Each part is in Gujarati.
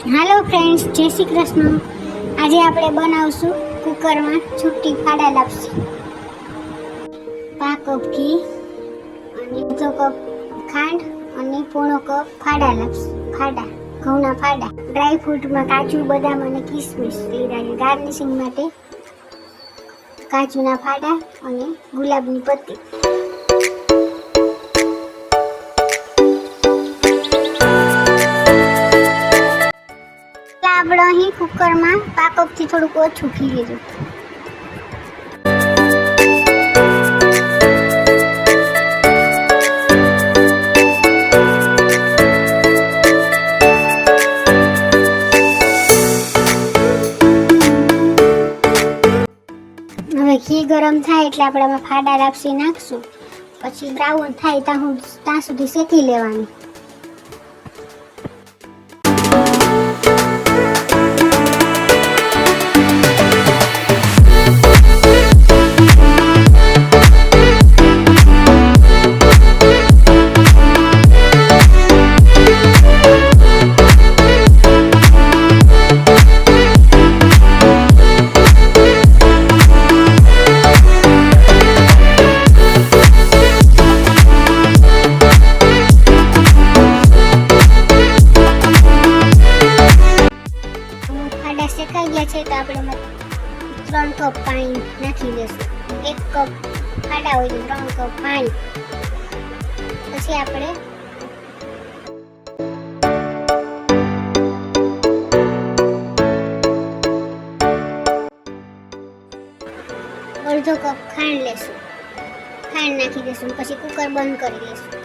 हेलो फ्रेंड्स, जय श्री कृष्ण। आज આપણે બનાવશું કુકરમાં છૂટી ફાડા લાપસી। 5 કપ ઘી અને અડધો કપ ખાંડ અને પોણો કપ ફાડા લાપસી। ફાડા ઘઉંના ફાડા। ડ્રાય ફ્રૂટમાં કાજુ, બદામ અને કિસમિસ લીધા છે। ગાર્નિશિંગ માટે કાજુના ફાડા અને ગુલાબની પત્તી। આપણે અહીં કુકરમાં 5 કપથી થોડુંક ઓછું ઘી લીધું। હવે ઘી ગરમ થાય એટલે આપણે આમાં ફાડા લાપસી નાખશું। પછી બ્રાઉન થાય ત્યાં સુધી શેકી લેવાની। શેકાઈ ગયા છે તો આપણે 3 કપ પાણી નાખી દઈશું। 1 કપ ફાડા હોય તો 3 કપ પાણી। પછી આપણે અડધો કપ ખાંડ લેશું। ખાંડ નાખી દઈશું પછી કુકર બંધ કરી લેશું।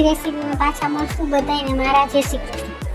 રેસીપીમાં પાછા મળશું। બધાને મારા જય શ્રી કૃષ્ણ।